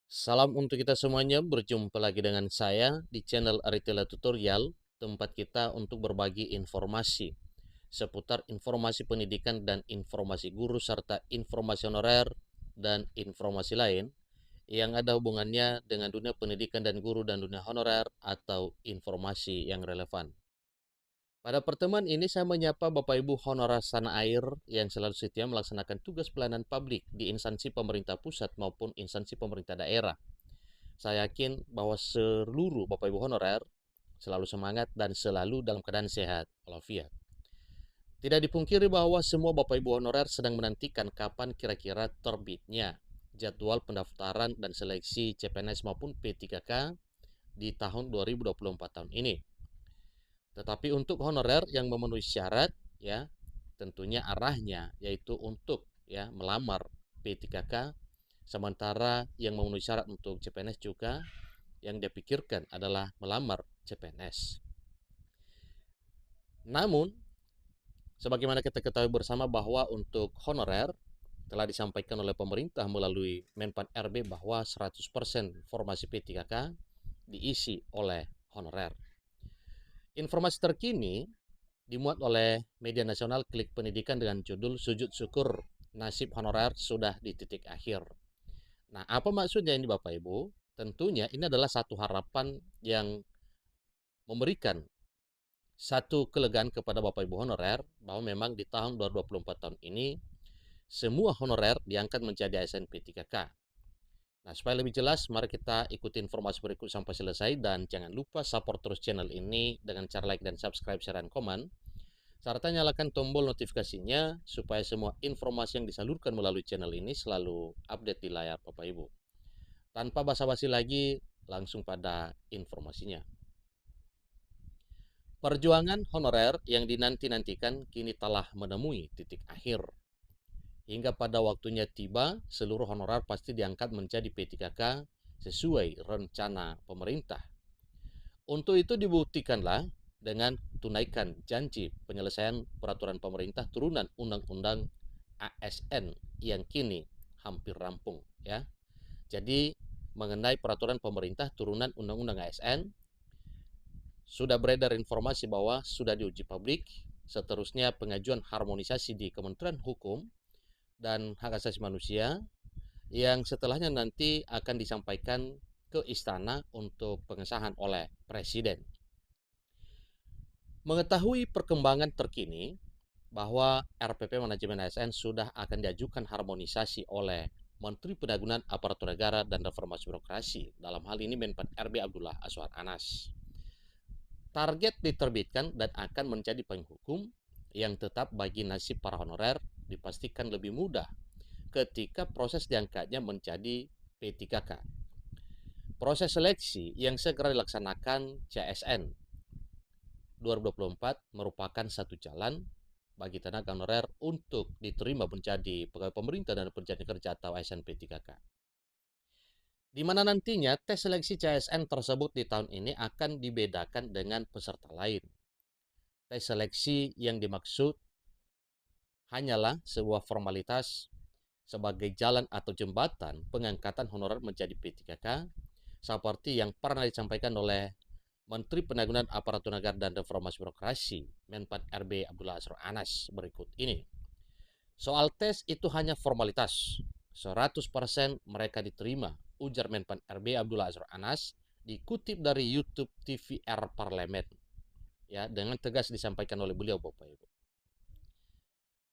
Salam untuk kita semuanya, berjumpa lagi dengan saya di channel Aritela Tutorial, tempat kita untuk berbagi informasi seputar informasi pendidikan dan informasi guru serta informasi honorer dan informasi lain yang ada hubungannya dengan dunia pendidikan dan guru dan dunia honorer atau informasi yang relevan. Pada pertemuan ini saya menyapa Bapak Ibu honorer tanah air yang selalu setia melaksanakan tugas pelayanan publik di instansi pemerintah pusat maupun instansi pemerintah daerah. Saya yakin bahwa seluruh Bapak Ibu honorer selalu semangat dan selalu dalam keadaan sehat walafiat. Tidak dipungkiri bahwa semua Bapak Ibu honorer sedang menantikan kapan kira-kira terbitnya jadwal pendaftaran dan seleksi CPNS maupun P3K di tahun 2024 tahun ini. Tetapi untuk honorer yang memenuhi syarat, ya, tentunya arahnya yaitu untuk melamar P3K, sementara yang memenuhi syarat untuk CPNS juga yang dipikirkan adalah melamar CPNS. Namun, sebagaimana kita ketahui bersama bahwa untuk honorer telah disampaikan oleh pemerintah melalui Menpan RB bahwa 100% formasi P3K diisi oleh honorer. Informasi terkini dimuat oleh media nasional Klik Pendidikan dengan judul Sujud Syukur Nasib Honorer Sudah di Titik Akhir. Nah, apa maksudnya ini Bapak Ibu? Tentunya ini adalah satu harapan yang memberikan satu kelegaan kepada Bapak Ibu honorer bahwa memang di tahun 2024 tahun ini semua honorer diangkat menjadi ASN P3K. Nah, supaya lebih jelas, mari kita ikuti informasi berikut sampai selesai dan jangan lupa support terus channel ini dengan cara like dan subscribe, share, dan komen. Serta nyalakan tombol notifikasinya supaya semua informasi yang disalurkan melalui channel ini selalu update di layar Bapak Ibu. Tanpa basa-basi lagi, langsung pada informasinya. Perjuangan honorer yang dinanti-nantikan kini telah menemui titik akhir. Hingga pada waktunya tiba, seluruh honorer pasti diangkat menjadi P3K sesuai rencana pemerintah. Untuk itu dibuktikanlah dengan tunaikan janji penyelesaian peraturan pemerintah turunan Undang-Undang ASN yang kini hampir rampung, ya. Jadi mengenai peraturan pemerintah turunan Undang-Undang ASN sudah beredar informasi bahwa sudah diuji publik, seterusnya pengajuan harmonisasi di Kementerian Hukum dan Hak Asasi Manusia yang setelahnya nanti akan disampaikan ke istana untuk pengesahan oleh Presiden. Mengetahui perkembangan terkini bahwa RPP Manajemen ASN sudah akan diajukan harmonisasi oleh Menteri Pendagunan Aparatur Negara dan Reformasi Birokrasi, dalam hal ini Menpan RB Abdullah Azwar Anas. Target diterbitkan dan akan menjadi payung hukum yang tetap bagi nasib para honorer dipastikan lebih mudah ketika proses diangkatnya menjadi P3K. Proses seleksi yang segera dilaksanakan CSN 2024 merupakan satu jalan bagi tenaga honorer untuk diterima menjadi pegawai pemerintah dan pekerja kerja atau ASN P3K. Di mana nantinya tes seleksi CSN tersebut di tahun ini akan dibedakan dengan peserta lain. Tes seleksi yang dimaksud hanyalah sebuah formalitas sebagai jalan atau jembatan pengangkatan honorer menjadi P3K seperti yang pernah disampaikan oleh Menteri Pendagunan Aparatur Negara dan Reformasi Birokrasi Menpan RB Abdullah Azwar Anas berikut ini. Soal tes itu hanya formalitas. 100% mereka diterima, ujar Menpan RB Abdullah Azwar Anas dikutip dari YouTube TVR Parlemen. Ya, dengan tegas disampaikan oleh beliau Bapak Ibu.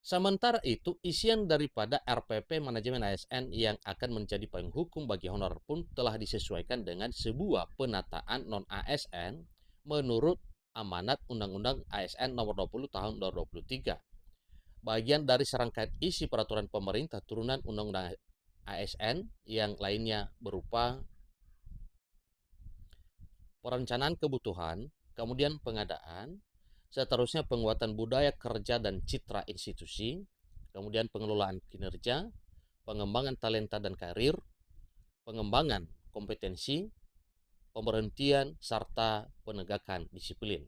Sementara itu, isian daripada RPP Manajemen ASN yang akan menjadi payung hukum bagi honorer pun telah disesuaikan dengan sebuah penataan non-ASN menurut amanat Undang-Undang ASN nomor 20 tahun 2023. Bagian dari serangkaian isi peraturan pemerintah turunan Undang-Undang ASN yang lainnya berupa perencanaan kebutuhan, kemudian pengadaan, seterusnya penguatan budaya kerja dan citra institusi, kemudian pengelolaan kinerja, pengembangan talenta dan karir, pengembangan kompetensi, pemberhentian, serta penegakan disiplin.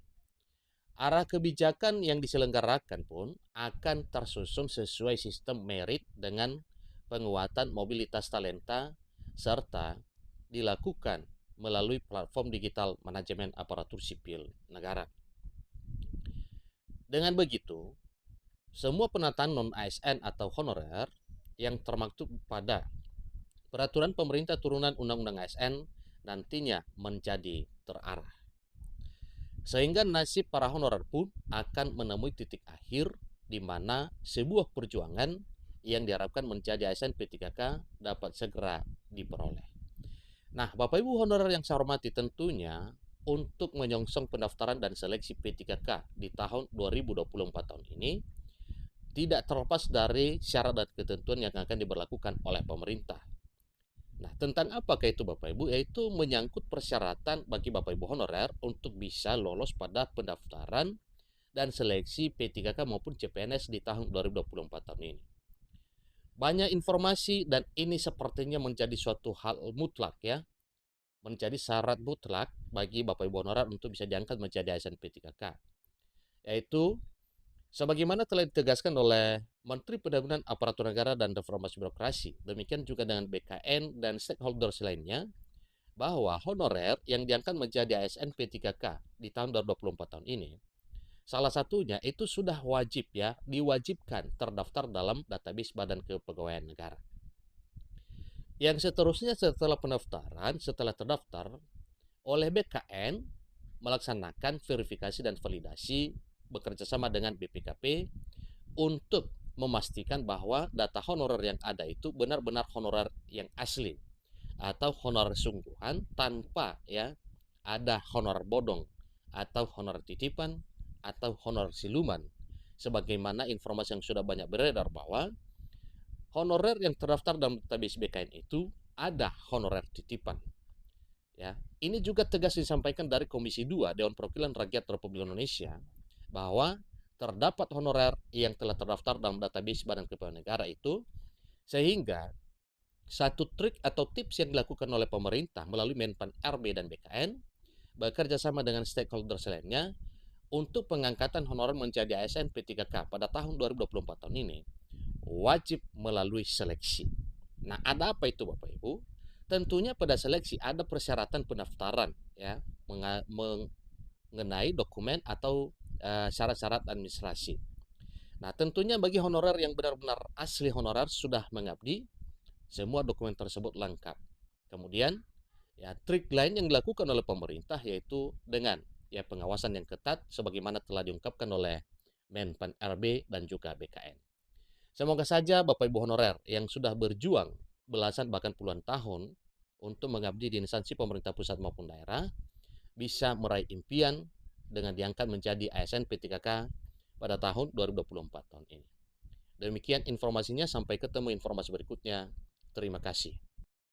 Arah kebijakan yang diselenggarakan pun akan tersusun sesuai sistem merit dengan penguatan mobilitas talenta serta dilakukan melalui platform digital manajemen aparatur sipil negara. Dengan begitu, semua penataan non-ASN atau honorer yang termaktub pada peraturan pemerintah turunan Undang-Undang ASN nantinya menjadi terarah. Sehingga nasib para honorer pun akan menemui titik akhir di mana sebuah perjuangan yang diharapkan menjadi ASN P3K dapat segera diperoleh. Nah, Bapak Ibu honorer yang saya hormati, tentunya untuk menyongsong pendaftaran dan seleksi P3K di tahun 2024 tahun ini tidak terlepas dari syarat dan ketentuan yang akan diberlakukan oleh pemerintah. Nah, tentang apakah itu Bapak Ibu? Yaitu menyangkut persyaratan bagi Bapak Ibu honorer untuk bisa lolos pada pendaftaran dan seleksi P3K maupun CPNS di tahun 2024 tahun ini. Banyak informasi dan ini sepertinya menjadi suatu hal mutlak ya, menjadi syarat mutlak bagi Bapak Ibu honorer untuk bisa diangkat menjadi ASN P3K. Yaitu sebagaimana telah ditegaskan oleh Menteri Pembangunan Aparatur Negara dan Reformasi Birokrasi, demikian juga dengan BKN dan stakeholders lainnya, bahwa honorer yang diangkat menjadi ASN P3K di tahun 2024 tahun ini, salah satunya itu sudah wajib ya, diwajibkan terdaftar dalam database Badan Kepegawaian Negara. Yang seterusnya setelah pendaftaran, setelah terdaftar, oleh BKN melaksanakan verifikasi dan validasi bekerjasama dengan BPKP untuk memastikan bahwa data honorer yang ada itu benar-benar honorer yang asli atau honorer sungguhan tanpa ya ada honorer bodong atau honorer titipan atau honorer siluman, sebagaimana informasi yang sudah banyak beredar bahwa honorer yang terdaftar dalam database BKN itu ada honorer titipan. Ya, ini juga tegas disampaikan dari Komisi 2 Dewan Perwakilan Rakyat Republik Indonesia bahwa terdapat honorer yang telah terdaftar dalam database Badan Kepegawaian Negara itu, sehingga satu trik atau tips yang dilakukan oleh pemerintah melalui Menpan RB dan BKN bekerja sama dengan stakeholder lainnya untuk pengangkatan honorer menjadi ASN P3K pada tahun 2024 tahun ini wajib melalui seleksi. Nah, ada apa itu Bapak Ibu? Tentunya pada seleksi ada persyaratan pendaftaran ya mengenai dokumen atau syarat-syarat administrasi. Nah, tentunya bagi honorer yang benar-benar asli honorer sudah mengabdi, semua dokumen tersebut lengkap. Kemudian, ya trik lain yang dilakukan oleh pemerintah yaitu dengan ya pengawasan yang ketat sebagaimana telah diungkapkan oleh Menpan RB dan juga BKN. Semoga saja Bapak Ibu honorer yang sudah berjuang belasan bahkan puluhan tahun untuk mengabdi di instansi pemerintah pusat maupun daerah bisa meraih impian dengan diangkat menjadi ASN P3K pada tahun 2024 tahun ini. Demikian informasinya, sampai ketemu informasi berikutnya. Terima kasih.